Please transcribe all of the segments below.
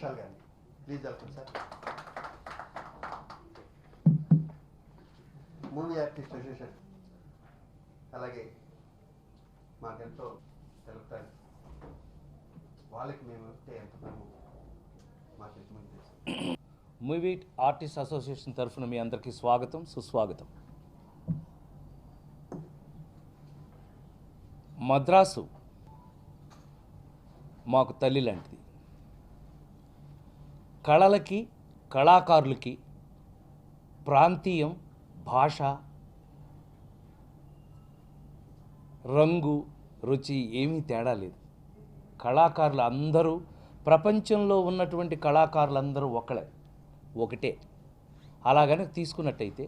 విశాల్ గారిని please welcome sir. Movie artist association అలాగే మాకెంతో తెలుపుతారు, వాళ్ళకి మేము వస్తే ఎంత మాకు ఎంతమంది తెలుసు. మూవీ ఆర్టిస్ట్ అసోసియేషన్ తరఫున మీ అందరికీ స్వాగతం, సుస్వాగతం. మద్రాసు మాకు తల్లి లాంటిది. కళలకి, కళాకారులకి ప్రాంతీయం, భాష, రంగు, రుచి ఏమీ తేడా లేదు. కళాకారులు అందరూ, ప్రపంచంలో ఉన్నటువంటి కళాకారులందరూ ఒకటే. అలాగనే తీసుకున్నట్టయితే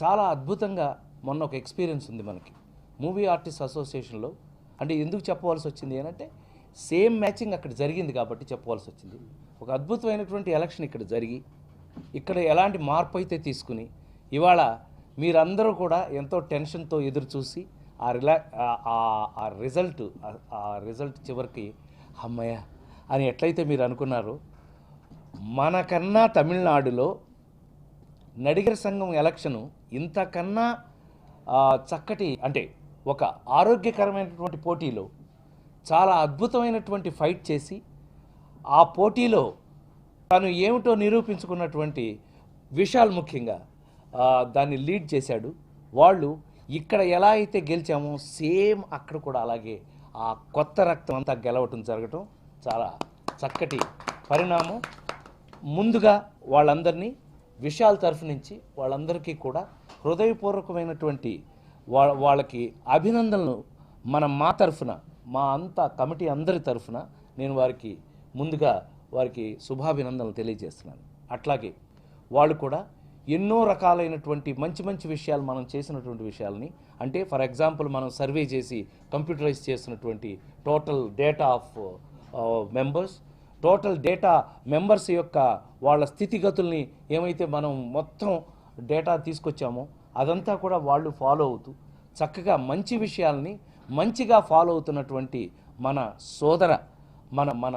చాలా అద్భుతంగా మొన్న ఒక ఎక్స్పీరియన్స్ ఉంది మనకి మూవీ ఆర్టిస్ట్ అసోసియేషన్లో. అంటే ఎందుకు చెప్పవలసి వచ్చింది అంటే సేమ్ మ్యాచింగ్ అక్కడ జరిగింది కాబట్టి చెప్పవలసి వచ్చింది. ఒక అద్భుతమైనటువంటి ఎలక్షన్ ఇక్కడ జరిగి, ఇక్కడ ఎలాంటి మార్పు అయితే తీసుకుని ఇవాళ మీరందరూ కూడా ఎంతో టెన్షన్తో ఎదురు చూసి ఆ రిజల్ట్ చివరికి అమ్మయ్య అని ఎట్లయితే మీరు అనుకున్నారో, మనకన్నా తమిళనాడులో నడిగర్ సంఘం ఎలక్షను ఇంతకన్నా చక్కటి, అంటే ఒక ఆరోగ్యకరమైనటువంటి పోటీలో చాలా అద్భుతమైనటువంటి ఫైట్ చేసి ఆ పోటీలో తను ఏమిటో నిరూపించుకున్నటువంటి విశాల్ ముఖ్యంగా దాన్ని లీడ్ చేశాడు. వాళ్ళు ఇక్కడ ఎలా అయితే గెలిచామో సేమ్ అక్కడ కూడా అలాగే ఆ కొత్త రక్తం అంతా గెలవటం జరగటం చాలా చక్కటి పరిణామం. ముందుగా వాళ్ళందరినీ విశాల్ తరఫు నుంచి వాళ్ళందరికీ కూడా హృదయపూర్వకమైనటువంటి వాళ్ళకి అభినందనలు మా తరఫున, మా అంతా కమిటీ అందరి తరఫున నేను ముందుగా వారికి శుభాభినందనలు తెలియజేస్తున్నాను. అట్లాగే వాళ్ళు కూడా ఎన్నో రకాలైనటువంటి మంచి విషయాలు మనం చేసినటువంటి విషయాలని, అంటే ఫర్ ఎగ్జాంపుల్ మనం సర్వే చేసి కంప్యూటరైజ్ చేసినటువంటి టోటల్ డేటా ఆఫ్ మెంబర్స్ యొక్క వాళ్ళ స్థితిగతుల్ని ఏమైతే మనం మొత్తం డేటా తీసుకొచ్చామో అదంతా కూడా వాళ్ళు ఫాలో అవుతూ చక్కగా మంచి విషయాల్ని మంచిగా ఫాలో అవుతున్నటువంటి మన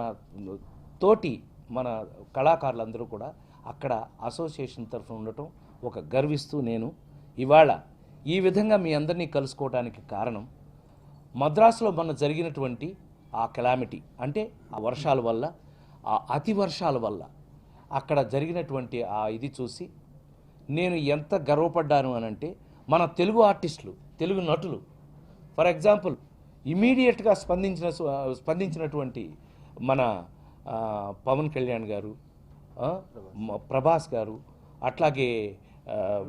తోటి మన కళాకారులందరూ కూడా అక్కడ అసోసియేషన్ తరఫున ఉండటం ఒక గర్విస్తూ నేను ఇవాళ ఈ విధంగా మీ అందరినీ కలుసుకోవడానికి కారణం మద్రాసులో మొన్న జరిగినటువంటి ఆ కెలామిటీ, అంటే ఆ వర్షాల వల్ల, ఆ అతి వర్షాల వల్ల అక్కడ జరిగినటువంటి ఆ ఇది చూసి నేను ఎంత గర్వపడ్డాను అనంటే, మన తెలుగు ఆర్టిస్టులు, తెలుగు నటులు ఫర్ ఎగ్జాంపుల్ ఇమీడియట్గా స్పందించినటువంటి మన పవన్ కళ్యాణ్ గారు, ప్రభాస్ గారు, అట్లాగే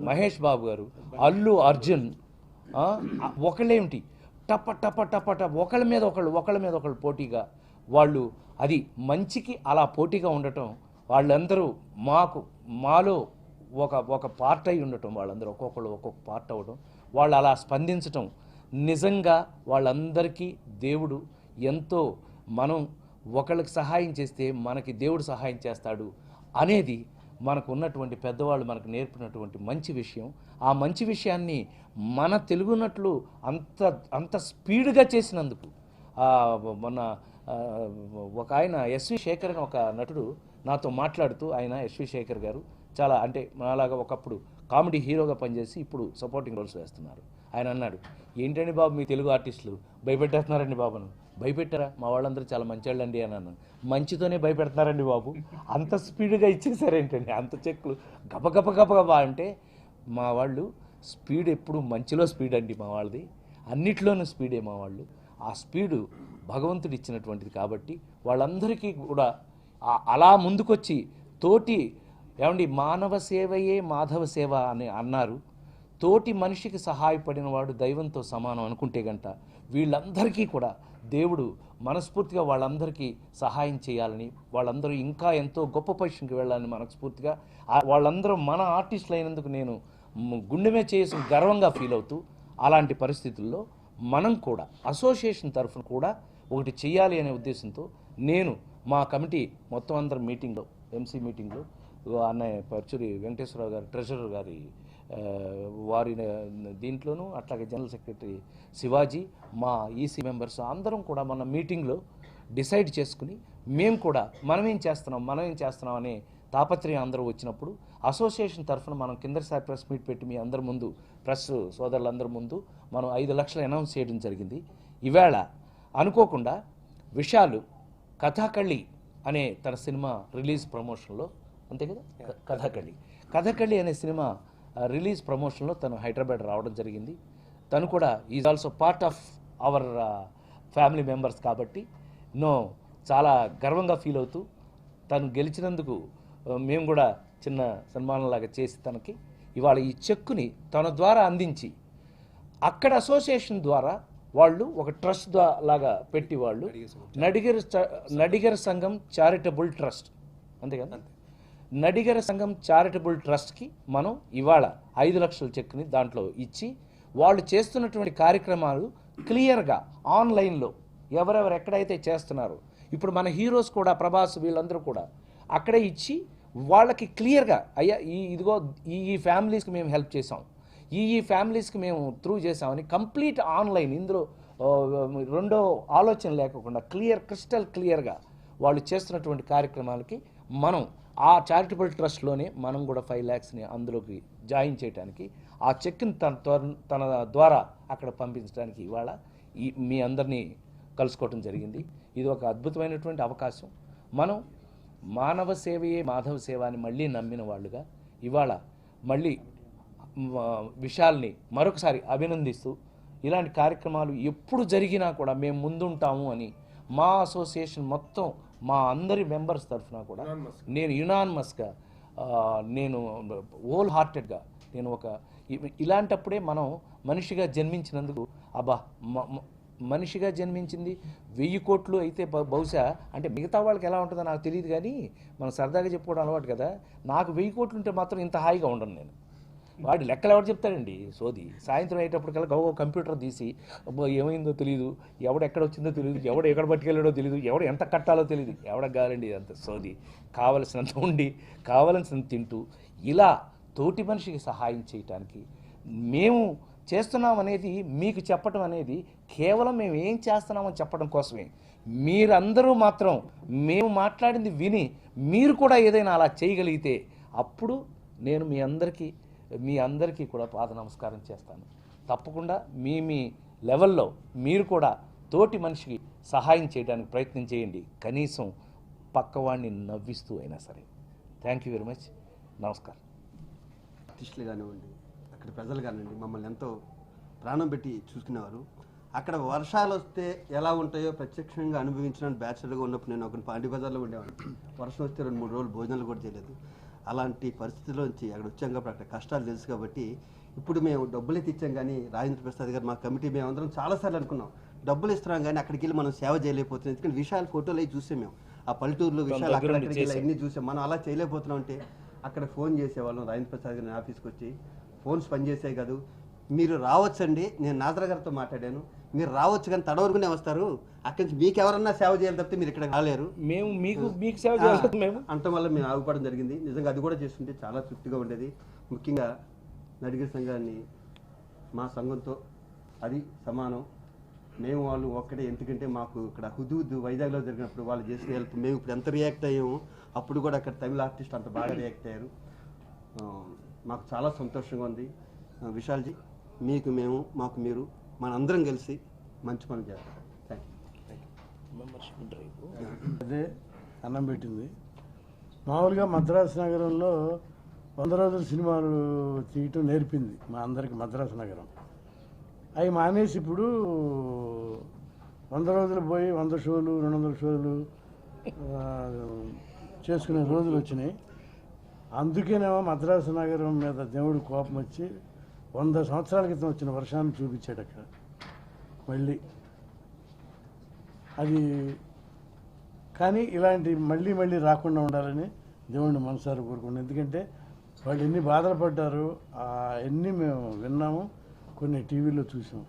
మహేష్ బాబు గారు, అల్లు అర్జున్, ఒకళ్ళేమిటి టప ఒకళ్ళ మీద ఒకళ్ళు పోటీగా వాళ్ళు, అది మంచికి అలా పోటీగా ఉండటం, వాళ్ళందరూ మాలో ఒక పార్ట్ అయి ఉండటం, వాళ్ళందరూ ఒక్కొక్క పార్ట్ అవ్వడం, వాళ్ళు అలా స్పందించటం, నిజంగా వాళ్ళందరికీ దేవుడు ఎంతో, మనం ఒకళ్ళకి సహాయం చేస్తే మనకి దేవుడు సహాయం చేస్తాడు అనేది మనకు ఉన్నటువంటి పెద్దవాళ్ళు మనకు నేర్పినటువంటి మంచి విషయం. ఆ మంచి విషయాన్ని మన తెలుగు నటులు అంత స్పీడ్గా చేసినందుకు, మొన్న ఒక ఆయన ఎస్వి శేఖర్ అని ఒక నటుడు నాతో మాట్లాడుతూ, ఆయన ఎస్వి శేఖర్ గారు చాలా, అంటే అలాగా ఒకప్పుడు కామెడీ హీరోగా పనిచేసి ఇప్పుడు సపోర్టింగ్ రోల్స్ వేస్తున్నారు. ఆయన అన్నాడు, ఏంటండి బాబు మీ తెలుగు ఆర్టిస్టులు భయపెట్టేస్తున్నారండి బాబును. భయపెట్టారా? మా వాళ్ళందరూ చాలా మంచివాళ్ళండి అని అన్నాను. మంచితోనే భయపెడుతున్నారండి బాబు, అంత స్పీడ్గా ఇచ్చేసారేంటండి, అంత చెక్కులు గబగబా అంటే. మా వాళ్ళు స్పీడ్ ఎప్పుడు మంచిలో స్పీడ్ అండి, మా వాళ్ళది అన్నిట్లోనూ స్పీడే మా వాళ్ళు. ఆ స్పీడు భగవంతుడు ఇచ్చినటువంటిది కాబట్టి వాళ్ళందరికీ కూడా అలా ముందుకొచ్చి తోటి, ఏమండి మానవ సేవయే మాధవ సేవ అని అన్నారు. తోటి మనిషికి సహాయపడిన వాడు దైవంతో సమానం అనుకుంటే గంట వీళ్ళందరికీ కూడా దేవుడు మనస్ఫూర్తిగా వాళ్ళందరికీ సహాయం చేయాలని, వాళ్ళందరూ ఇంకా ఎంతో గొప్ప పొజిషన్కి వెళ్ళాలని మనస్ఫూర్తిగా, వాళ్ళందరూ మన ఆర్టిస్టులు అయినందుకు నేను గుండెమే చేసి గర్వంగా ఫీల్ అవుతూ, అలాంటి పరిస్థితుల్లో మనం కూడా అసోసియేషన్ తరఫున కూడా ఒకటి చేయాలి అనే ఉద్దేశంతో నేను మా కమిటీ మొత్తం అందరం మీటింగ్లో, ఎంసీ మీటింగ్లో, అన్నయ్య పర్చూరి వెంకటేశ్వరరావు గారు ట్రెజరర్ గారి వారి దీంట్లోనూ, అట్లాగే జనరల్ సెక్రటరీ శివాజీ, మా ఈసీ మెంబర్స్ అందరం కూడా మన మీటింగ్లో డిసైడ్ చేసుకుని మేము కూడా మనం ఏం చేస్తున్నాం అనే తాపత్రయం అందరూ వచ్చినప్పుడు అసోసియేషన్ తరఫున మనం కిందసారి ప్రెస్ మీట్ పెట్టి మీ అందరి ముందు ప్రెస్ సోదరులందరి ముందు మనం 5 లక్షలు అనౌన్స్ చేయడం జరిగింది. ఈవేళ అనుకోకుండా విశాలు కథాకళి అనే తన సినిమా రిలీజ్ ప్రమోషన్లో, అంతే కదా, కథాకళి అనే సినిమా రిలీజ్ ప్రమోషన్లో తను హైదరాబాద్ రావడం జరిగింది. తను కూడా is also part of our family members కాబట్టి చాలా గర్వంగా ఫీల్ అవుతూ తను గెలిచినందుకు మేము కూడా చిన్న సన్మానంలాగా చేసి తనకి ఇవాళ ఈ చెక్కుని తన ద్వారా అందించి అక్కడ అసోసియేషన్ ద్వారా వాళ్ళు ఒక ట్రస్ట్ లాగా పెట్టి వాళ్ళు నడిగర సంఘం చారిటబుల్ ట్రస్ట్, అంతే కదా, నడిగర సంఘం చారిటబుల్ ట్రస్ట్కి మనం ఇవాళ 5 లక్షల చెక్ని దాంట్లో ఇచ్చి వాళ్ళు చేస్తున్నటువంటి కార్యక్రమాలు క్లియర్గా ఆన్లైన్లో ఎవరెవరు ఎక్కడైతే చేస్తున్నారో ఇప్పుడు మన హీరోస్ కూడా ప్రభాస్ వీళ్ళందరూ కూడా అక్కడే ఇచ్చి వాళ్ళకి క్లియర్గా అయ్యా ఇదిగో ఈ ఫ్యామిలీస్కి మేము హెల్ప్ చేసాం, ఈ ఫ్యామిలీస్కి మేము త్రూ చేసామని కంప్లీట్ ఆన్లైన్, ఇందులో రెండో ఆలోచన లేకుండా క్రిస్టల్ క్లియర్గా వాళ్ళు చేస్తున్నటువంటి కార్యక్రమాలకి మనం ఆ చారిటబుల్ ట్రస్ట్లోనే మనం కూడా 5 lakhsని అందులోకి జాయిన్ చేయడానికి ఆ చెక్ని తన ద్వారా అక్కడ పంపించడానికి ఇవాళ మీ అందరినీ కలుసుకోవటం జరిగింది. ఇది ఒక అద్భుతమైనటువంటి అవకాశం. మనం మానవ సేవయే మాధవ సేవ అని మళ్ళీ నమ్మిన వాళ్ళుగా ఇవాళ మళ్ళీ విశాల్ని మరొకసారి అభినందిస్తూ ఇలాంటి కార్యక్రమాలు ఎప్పుడు జరిగినా కూడా మేము ముందుంటాము అని మా అసోసియేషన్ మొత్తం మా అందరి మెంబర్స్ తరఫున కూడా నేను యునానిమస్గా నేను హోల్ హార్టెడ్గా నేను ఇలాంటప్పుడే మనం మనిషిగా జన్మించినందుకు మనిషిగా జన్మించింది 1000 కోట్లు అయితే బహుశా అంటే మిగతా వాళ్ళకి ఎలా ఉంటుందో నాకు తెలియదు, కానీ మనం సరదాగా చెప్పుకోవడం అలవాటు కదా. నాకు 1000 కోట్లు ఉంటే మాత్రం ఇంత హాయిగా ఉండను నేను. వాడి లెక్కలు ఎవరు చెప్తాడండి సోది. సాయంత్రం అయ్యేటప్పటికల్లా గౌ కంప్యూటర్ తీసి ఏమైందో తెలియదు, ఎవడు ఎక్కడ వచ్చిందో తెలియదు, ఎవడు ఎక్కడ పట్టుకెళ్ళాడో తెలియదు, ఎవడు ఎంత కట్టాలో తెలియదు, ఎవడకు కావాలండి అంత సోది. కావలసినంత ఉండి కావలసినంత తింటూ ఇలా తోటి మనిషికి సహాయం చేయటానికి మేము చేస్తున్నాం అనేది మీకు చెప్పడం అనేది కేవలం మేము ఏం చేస్తున్నామని చెప్పడం కోసమే. మీరందరూ మాత్రం మేము మాట్లాడింది విని మీరు కూడా ఏదైనా అలా చేయగలిగితే అప్పుడు నేను మీ అందరికీ కూడా పాద నమస్కారం చేస్తాను. తప్పకుండా మీ లెవెల్లో మీరు కూడా తోటి మనిషికి సహాయం చేయడానికి ప్రయత్నం చేయండి, కనీసం పక్కవాడిని నవ్విస్తూ అయినా సరే. Thank you very much. నమస్కారం. ఆర్టిస్టులు కానివ్వండి, అక్కడ ప్రజలు కానివ్వండి, మమ్మల్ని ఎంతో ప్రాణం పెట్టి చూసుకునేవారు. అక్కడ వర్షాలు వస్తే ఎలా ఉంటాయో ప్రత్యక్షంగా అనుభవించడానికి బ్యాచులర్గా ఉన్నప్పుడు నేను ఒక పాండి బజార్లో ఉండేవాడిని. వర్షం వస్తే 2-3 రోజులు భోజనాలు కూడా చేయలేదు. అలాంటి పరిస్థితిలోంచి అక్కడ వచ్చాం కాబట్టి అక్కడ కష్టాలు తెలుసు కాబట్టి ఇప్పుడు మేము డబ్బులు ఇచ్చాం. కానీ రాజేంద్ర ప్రసాద్ గారు మా కమిటీ మేము అందరం చాలాసార్లు అనుకున్నాం డబ్బులు ఇస్తున్నాం కానీ అక్కడికి వెళ్ళి మనం సేవ చేయలేకపోతున్నాం. ఎందుకంటే విషయాలు ఫోటోలు అవి చూసాం, మేము ఆ పల్లెటూరులో విషయాలు అక్కడికి అన్నీ చూసాం. మనం అలా చేయలేకపోతున్నాం అంటే అక్కడ ఫోన్ చేసేవాళ్ళం. రాజేంద్ర ప్రసాద్ గారిని ఆఫీస్కి వచ్చి ఫోన్స్ పనిచేసే కాదు, మీరు రావచ్చండి, నేను నాజరా గారితో మాట్లాడాను, మీరు రావచ్చు కానీ తడవరకునే వస్తారు, అక్కడి నుంచి మీకు ఎవరన్నా సేవ చేయాలి తప్పితే మీరు ఇక్కడ రాలేరు, మేము మీకు సేవ చేయాలి మేము అంటం వల్ల మేము ఆగిపోవడం జరిగింది. నిజంగా అది కూడా చేస్తుంటే చాలా తృప్తిగా ఉండేది. ముఖ్యంగా నడిగర సంఘాన్ని మా సంఘంతో అది సమానం, మేము వాళ్ళు ఒక్కడే. ఎందుకంటే మాకు ఇక్కడ హుదూద్ వైజాగ్లో జరిగినప్పుడు వాళ్ళు చేసిన హెల్ప్ మేము ఇప్పుడు ఎంత రియాక్ట్ అయ్యాము, అప్పుడు కూడా అక్కడ తమిళ ఆర్టిస్ట్ అంత బాగా రియాక్ట్ అయ్యారు. మాకు చాలా సంతోషంగా ఉంది. విశాల్జీ, మీకు మేము మాకు మీరు మనందరం కలిసి మంచి పని చేస్తాం. అదే అన్నం పెట్టింది. మామూలుగా మద్రాసు నగరంలో 100 రోజుల సినిమాలు తీయటం నేర్పింది మా అందరికి మద్రాసు నగరం. అవి మానేసి ఇప్పుడు 100 రోజులు పోయి 100 షోలు 200 షోలు చేసుకునే రోజులు వచ్చినాయి. అందుకేనేమో మద్రాసు నగరం మీద దేవుడు కోపం వచ్చి 100 సంవత్సరాల క్రితం వచ్చిన వర్షాన్ని చూపించాడు అక్కడ మళ్ళీ. అది కానీ ఇలాంటి మళ్ళీ రాకుండా ఉండాలని దేవుడిని మనసారి కోరుకున్నాం. ఎందుకంటే వాళ్ళు ఎన్ని బాధలు పడ్డారు ఎన్ని మేము విన్నాము, కొన్ని టీవీలో చూసాం.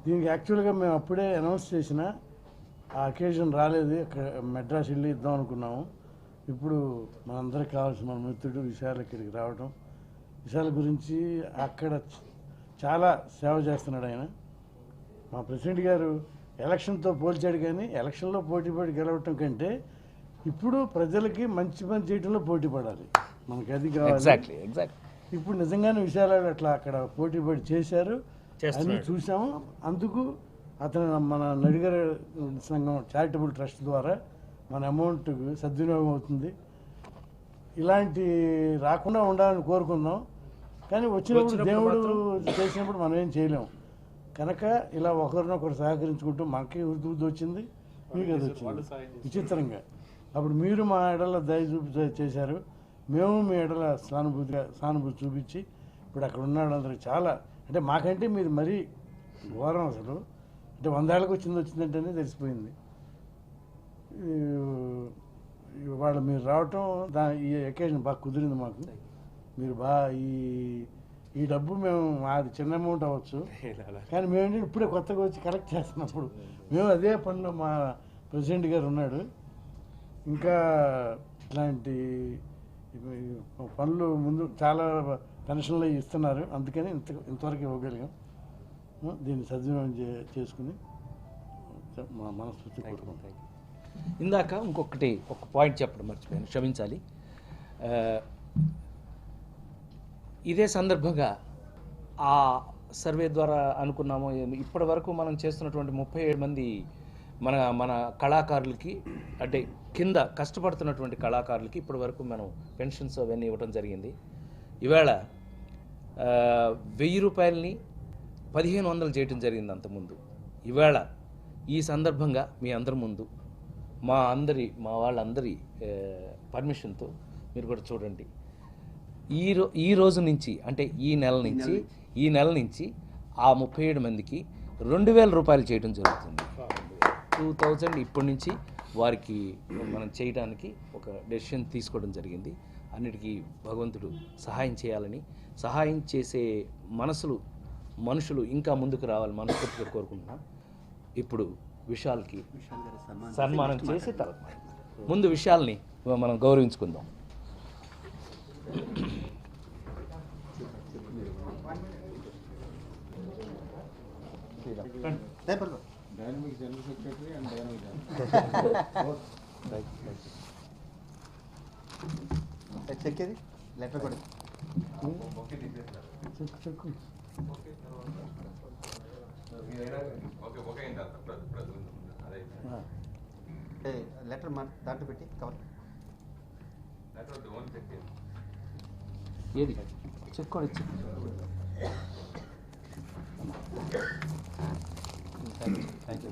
దీనికి యాక్చువల్గా మేము అప్పుడే అనౌన్స్ చేసిన ఆ అకేషన్ రాలేదు, మెడ్రాస్ వెళ్ళి ఇద్దాం అనుకున్నాము. ఇప్పుడు మనందరికి కావాల్సిన మన మిత్రుడు విశాల్ ఇక్కడికి రావడం, విశాల్ గురించి అక్కడ చాలా సేవ చేస్తున్నాడు ఆయన. మా ప్రెసిడెంట్ గారు ఎలక్షన్తో పోల్చాడు, కానీ ఎలక్షన్లో పోటీ పడి గెలవటం కంటే ఇప్పుడు ప్రజలకి మంచి పని చేయడంలో పోటీ పడాలి, మనకి అది కావాలి. ఎగ్జాక్ట్లీ ఇప్పుడు నిజంగానే విశాలాడు అట్లా అక్కడ పోటీ పడి చేశారు, అన్నీ చూసాము. అందుకు అతను మన నడిగర్ సంఘం చారిటబుల్ ట్రస్ట్ ద్వారా మన అమౌంట్ సద్వినియోగం అవుతుంది. ఇలాంటి రాకుండా ఉండాలని కోరుకుందాం, కానీ వచ్చినప్పుడు దేవుడు చేసినప్పుడు మనం ఏం చేయలేము. కనుక ఇలా ఒకరినొకరు సహకరించుకుంటూ మనకి ఉద్దు వచ్చింది, మీకు అది వచ్చింది విచిత్రంగా. అప్పుడు మీరు మా ఎడల దయ చూపి చేశారు, మేము మీ ఎడల సానుభూతి చూపించి ఇప్పుడు అక్కడ ఉన్న వాళ్ళందరికీ చాలా, అంటే మాకంటే మీరు మరీ ఘోరం అసలు. అంటే 100 ఏళ్ళకి వచ్చిందంటేనే తెలిసిపోయింది. ఇవాళ మీరు రావటం ఈ అకేషన్ బాగా కుదిరింది మాకు. మీరు బాగా ఈ డబ్బు మేము మాది చిన్న అమౌంట్ అవ్వచ్చు, కానీ మేము ఇప్పుడే కొత్తగా వచ్చి కలెక్ట్ చేస్తున్నప్పుడు మేము అదే పనిలో మా ప్రెసిడెంట్ గారు ఉన్నాడు. ఇంకా ఇట్లాంటి పనులు ముందు చాలా పెన్షన్లు ఇస్తున్నారు, అందుకని ఇంతవరకు ఇవ్వగలిగాం. దీన్ని సద్వినియోగం చేసుకుని మా మనస్ఫూర్తి కోరుకుంటాం. ఇందాక ఒక పాయింట్ చెప్పడం మర్చిపోయాను, క్షమించాలి. ఇదే సందర్భంగా ఆ సర్వే ద్వారా అనుకున్నాము, ఇప్పటి వరకు మనం చేస్తున్నటువంటి 37 మంది మన కళాకారులకి, అంటే కింద కష్టపడుతున్నటువంటి కళాకారులకి ఇప్పటి వరకు మనం పెన్షన్స్ అవన్నీ ఇవ్వడం జరిగింది. ఇవాళ 1000 రూపాయలని 1500 చేయటం జరిగింది అంతకుముందు. ఇవాళ ఈ సందర్భంగా మీ అందరి ముందు మా వాళ్ళందరి పర్మిషన్తో మీరు కూడా చూడండి, ఈ రోజు నుంచి, అంటే ఈ నెల నుంచి ఆ 37 మందికి 2000 రూపాయలు చేయడం జరుగుతుంది. 2000 ఇప్పటి నుంచి వారికి మనం చేయడానికి ఒక డెసిషన్ తీసుకోవడం జరిగింది. అన్నిటికీ భగవంతుడు సహాయం చేయాలని, సహాయం చేసే మనుషులు ఇంకా ముందుకు రావాలి మనస్ఫూర్తిగా కోరుకుంటున్నాం. ఇప్పుడు విశాల్కి సన్మానం చేసి తర్వాత ముందు విశాల్ని మనం గౌరవించుకుందాం. Dynamic general secretary and dynamic check ఇది లెటర్ కూడా చెక్కు లెటర్ దాంట్లో పెట్టి కవర్ ఏది చెక్ కూడా ఇచ్చి thank you.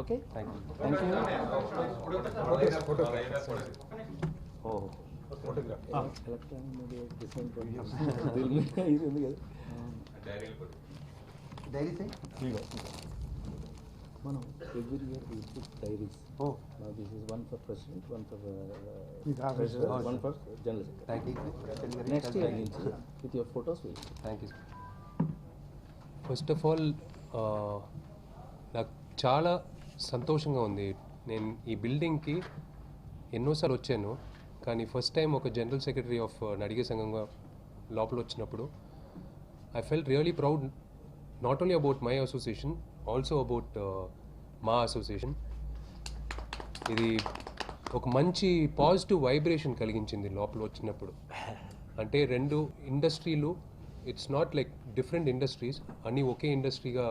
Okay thank you. ఓహో డైరీ మనం every year we put diaries. Oh, Now this is one for president, one for office. treasurer, one for general secretary. Thank you. Next year నుంచి with your photos will. Thank you. First of all నాకు చాలా సంతోషంగా ఉంది. నేను ఈ బిల్డింగ్కి ఎన్నోసార్లు వచ్చాను, కానీ ఫస్ట్ టైం ఒక జనరల్ సెక్రటరీ ఆఫ్ నడిగే సంఘంగా లోపల వచ్చినప్పుడు I felt really proud, not only about my association, also about మా అసోసియేషన్. ఇది ఒక మంచి పాజిటివ్ వైబ్రేషన్ కలిగించింది లోపల వచ్చినప్పుడు. అంటే రెండు ఇండస్ట్రీలు, it's not like different industries, అన్నీ ఒకే ఇండస్ట్రీగా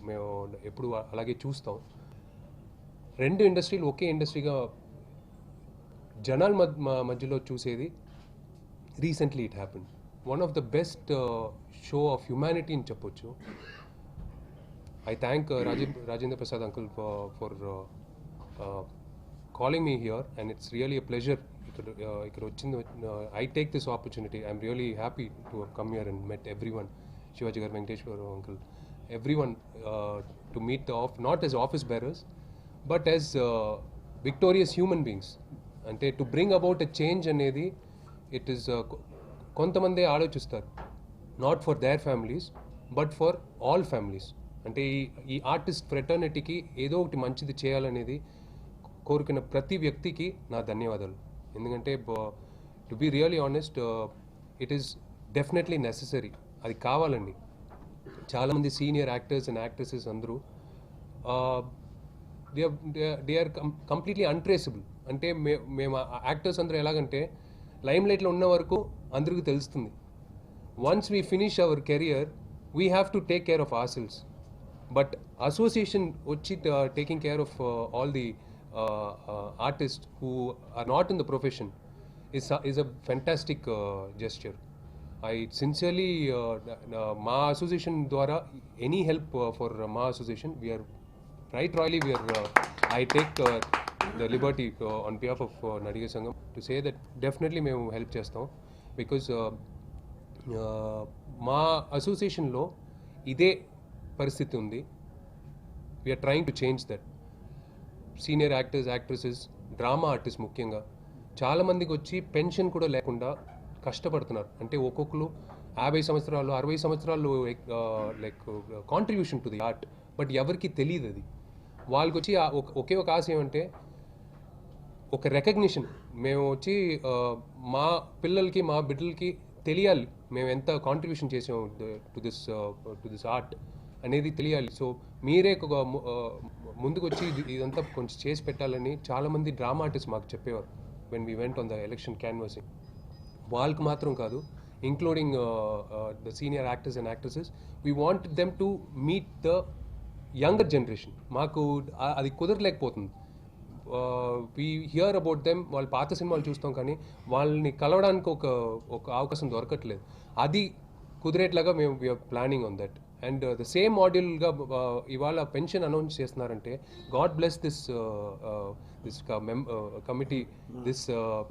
మేము ఎప్పుడు అలాగే చూస్తాం. రెండు ఇండస్ట్రీలు ఒకే ఇండస్ట్రీగా జనాల మధ్యలో చూసేది recently it happen. One of the best show off humanity అని చెప్పొచ్చు. I thank Rajendra Prasad uncle for calling me here, and it's really a pleasure. I take this opportunity. I'm really happy to have come here and met everyone, Shivaji Gar Venkateshwar uncle, everyone, to meet not as office bearers, but as victorious human beings. And to bring about a change anedi, it is kontamande alochistaru, not for their families, but for all families. అంటే ఈ artist ఫ్రెటర్నిటీకి ఏదో ఒకటి మంచిది చేయాలనేది కోరుకున్న ప్రతి వ్యక్తికి నా ధన్యవాదాలు. ఎందుకంటే to be really honest it is definitely necessary. అది కావాలండి. చాలామంది సీనియర్ యాక్టర్స్ అండ్ యాక్ట్రెసెస్ అందరూ దే ఆర్ కంప్లీట్లీ అన్ట్రేసబుల్. అంటే మేము యాక్టర్స్ అందరూ ఎలాగంటే లైమ్ లైట్లో ఉన్న వరకు అందరికీ తెలుస్తుంది. Once we finish our career we have to take care of ourselves. But association వచ్చి taking care of all the artist who are not in the profession is a fantastic gesture. I sincerely, Ma Association Dwara, any help for Ma Association, we are right royally, I take the liberty on behalf of Nadiga Sangam to say that definitely మేము help చేస్తాం. Because మా అసోసియేషన్లో ఇదే పరిస్థితి ఉంది. We are trying to change that. Senior actors, actresses, drama artists ముఖ్యంగా చాలామందికి వచ్చి పెన్షన్ కూడా లేకుండా కష్టపడుతున్నారు. అంటే ఒక్కొక్కరు 50 సంవత్సరాలు 60 సంవత్సరాలు like contribution to the art. But ఎవరికి తెలియదు అది. వాళ్ళకి వచ్చి ఒకే ఒక ఆశ ఏమంటే ఒక రికగ్నిషన్. మేము వచ్చి మా పిల్లలకి మా బిడ్డలకి తెలియాలి మేము ఎంత కాంట్రిబ్యూషన్ చేసాము టు దిస్ ఆర్ట్ అనేది తెలియాలి. సో మీరే ముందుకు వచ్చి ఇదంతా కొంచెం చేసి పెట్టాలని చాలామంది డ్రామా ఆర్టిస్ట్ మాకు చెప్పేవారు when we went on the election canvassing. వాళ్ళకి మాత్రం కాదు, including the senior actors and actresses, we want them to meet the younger generation. మాకు అది కుదరలేకపోతుంది. we hear about them, వాళ్ళ పాత సినిమాలు చూస్తాం కానీ వాళ్ళని కలవడానికి ఒక అవకాశం దొరకట్లేదు. అది కుదిరేట్లాగా మేము we are planning on that. And the same మాడ్యూల్గా ఇవాళ పెన్షన్ అనౌన్స్ చేస్తున్నారంటే god bless this committee, this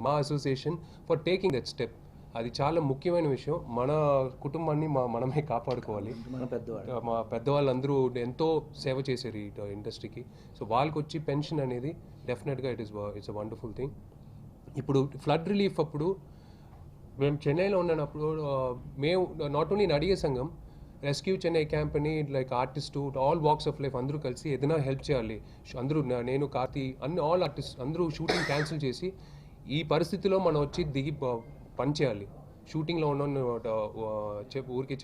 మా association for taking that step. అది చాలా ముఖ్యమైన విషయం. మన కుటుంబాన్ని మనమే కాపాడుకోవాలి. మా పెద్దవాళ్ళందరూ ఎంతో సేవ చేశారు ఈ ఇండస్ట్రీకి. సో వాళ్ళకి వచ్చి పెన్షన్ అనేది డెఫినెట్గా ఇట్స్ అ వండర్ఫుల్ థింగ్. ఇప్పుడు ఫ్లడ్ రిలీఫ్ అప్పుడు మేము చెన్నైలో ఉన్నప్పుడు మేము నాట్ ఓన్లీ నడిగే సంఘం, రెస్క్యూ చెన్నై క్యాంప్ అని like artist all walks of life అందరూ కలిసి ఏదైనా హెల్ప్ చేయాలి. అందరూ నేను కార్తీ ఆల్ ఆర్టిస్ట్ అందరూ షూటింగ్ క్యాన్సిల్ చేసి ఈ పరిస్థితిలో మనం వచ్చి దిగి పని చేయాలి. షూటింగ్లో ఉన్న ఊరికి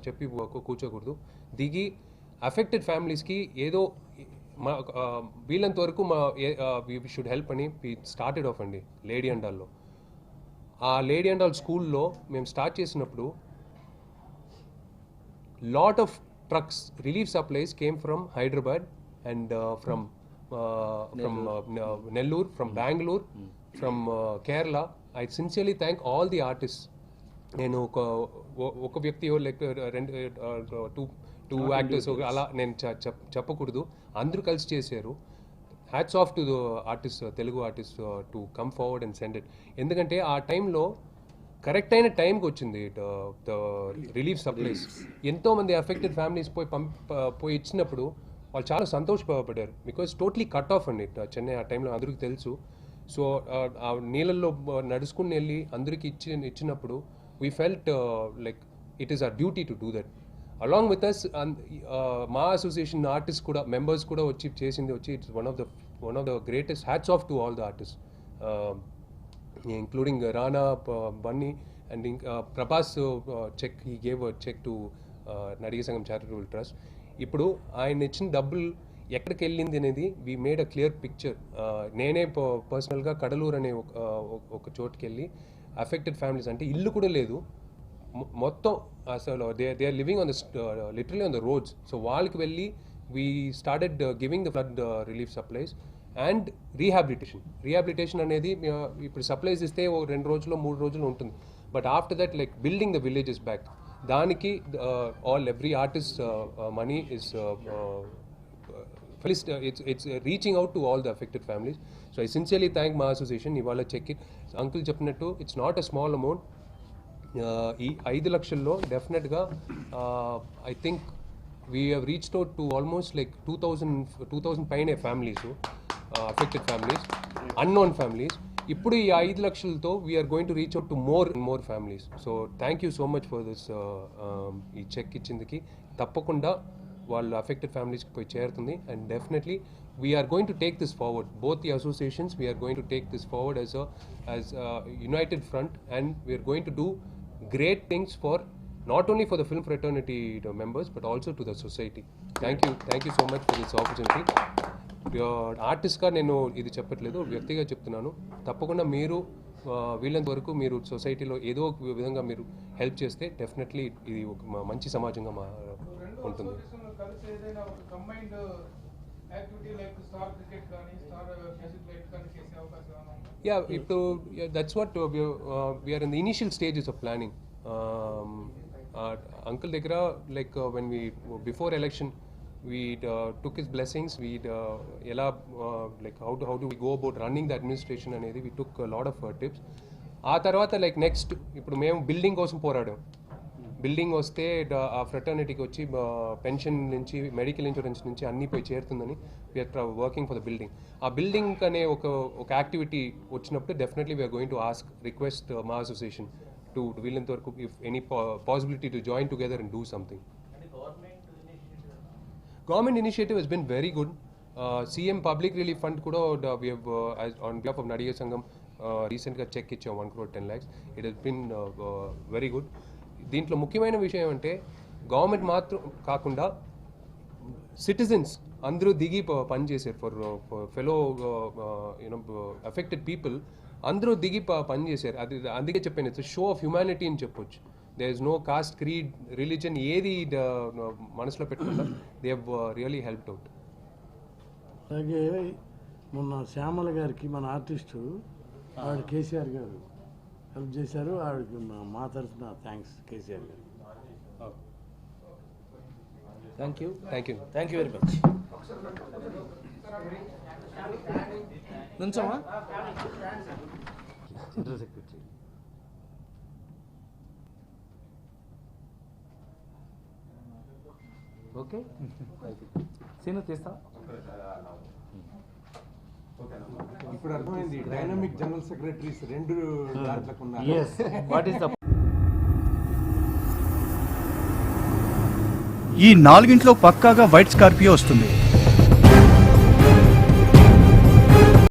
చెప్పి కూర్చోకూడదు. దిగి అఫెక్టెడ్ ఫ్యామిలీస్కి ఏదో వీళ్ళంత వరకు వీ షుడ్ హెల్ప్ అని స్టార్టెడ్ ఆఫ్ అండి లేడీ అండాల్లో. ఆ లేడీ అండాల్ స్కూల్లో మేము స్టార్ట్ చేసినప్పుడు lot of trucks, relief supplies came from Hyderabad and from Nellore, from Bangalore, from Kerala. I sincerely thank all the artists. నేను ఒక వ్యక్తి లైక్ టూ యాక్టర్స్ అలా నేను చెప్పకూడదు, అందరూ కలిసి చేశారు. Hats off to the artist, Telugu artist to come forward and send it. ఎందుకంటే ఆ టైంలో కరెక్ట్ అయిన టైంకి వచ్చింది ద రిలీఫ్ సప్లైస్. ఎంతోమంది అఫెక్టెడ్ ఫ్యామిలీస్ పోయి ఇచ్చినప్పుడు వాళ్ళు చాలా సంతోషపడ్డారు. బికాజ్ టోటలీ కట్ ఆఫ్ అండి చెన్నై ఆ టైంలో, అందరికీ తెలుసు. సో ఆ నీళ్ళల్లో నడుచుకుని వెళ్ళి అందరికీ ఇచ్చినప్పుడు we felt like it is our duty to do that. Along with us మా అసోసియేషన్ ఆర్టిస్ట్ కూడా మెంబర్స్ కూడా వచ్చి చేసింది వచ్చి it's one of the greatest. Hats off to all the artist including Rana, Bunny and Prabhas check. He gave a check to Nadiga Sangam Charitable Trust. ఇప్పుడు ఆయన ఇచ్చిన డబ్బులు ఎక్కడికి వెళ్ళింది అనేది we made a clear picture. నేనే పర్సనల్గా కడలూరు అనే ఒక చోటుకి వెళ్ళి అఫెక్టెడ్ ఫ్యామిలీస్ అంటే ఇల్లు కూడా లేదు మొత్తం అసలు they are living on the literally on the roads. So వాళ్ళకి వెళ్ళి we started giving the flood relief supplies and rehabilitation అనేది ఇప్పుడు సప్లైస్ ఇస్తే 2 రోజులు 3 రోజులు ఉంటుంది. But after that like building the villages back, దానికి every artist money is it's reaching out to all the affected families. So I sincerely thank మా association. ఇవాళ check it uncle చెప్పినట్టు it's not a small amount. ఈ 5 లక్షల్లో డెఫినెట్గా I think we have reached out to almost like 2000 పైనే families, affected families, unknown families. ఇప్పుడు ఈ 5 లక్షలతో we are going to reach out to more families. So thank you so much for this. ఈ check ఇచ్చిందికి తప్పకుండా వాళ్ళు అఫెక్టెడ్ ఫ్యామిలీస్కి పోయి చేరుతుంది. And definitely we are going to take this forward. Both the associations, we are going to take this forward as a united front, and we are going to do great things for not only for the film fraternity members but also to the society. Thank you so much for this opportunity. ఆర్టిస్ట్గా నేను ఇది చెప్పట్లేదు, వ్యక్తిగా చెప్తున్నాను. తప్పకుండా మీరు వీళ్ళంత వరకు మీరు సొసైటీలో ఏదో ఒక విధంగా మీరు హెల్ప్ చేస్తే డెఫినెట్లీ ఇది ఒక మంచి సమాజంగా ఉంటుంది. That's what we are in the initial stages of planning. Uncle Degra, like when we before election, we took his blessings. We like how do we go about running the administration అనేది we took a lot of tips. ఆ తర్వాత like next ఇప్పుడు మేము building కోసం పోరాడాం. Building వస్తే ఆ ఫ్రెటర్నిటీకి వచ్చి pension నుంచి మెడికల్ ఇన్సూరెన్స్ నుంచి అన్నీ పోయి చేరుతుందని we are working for the building. ఆ బిల్డింగ్ అనే ఒక యాక్టివిటీ వచ్చినప్పుడు definitely we are going to ask request మా అసోసియేషన్ టు వీళ్ళంత వరకు if any possibility to join together and do something. Government initiative has been very good. CM Public Relief Fund kuda we have on behalf of Nadiya Sangam recently check icham 1 crore 10 lakhs. It has been very good. దీంట్లో ముఖ్యమైన విషయం అంటే government మాత్రం కాకుండా citizens అందరూ దిగి పనిచేశారు for fellow affected people అందరూ దిగి పనిచేశారు. అది అందుకే చెప్పాను ఇట్స్ షో ఆఫ్ హ్యుమానిటీ అని చెప్పొచ్చు. there is no caste, creed, religion, ఏది మనసులో పెట్టుకుంటా they have really helped out. అలాగే మొన్న శ్యామల గారికి మన ఆర్టిస్టు ఆవిడ కేసీఆర్ గారు హెల్ప్ చేశారు. ఆవిడకి మా తరఫున థ్యాంక్స్ కేసీఆర్ గారు. Thank you thank you very much. నుంచమా జనరల్ సెక్రటరీ ఓకే సీను తీస్తా. ఇప్పుడు అర్థమైంది డైనమిక్ జనరల్ సెక్రటరీస్ రెండు దాంట్లకు ఉన్నారు. వాట్ ఈస్ ద ఈ 4 పక్కాగా వైట్ స్కార్పియో వస్తుంది.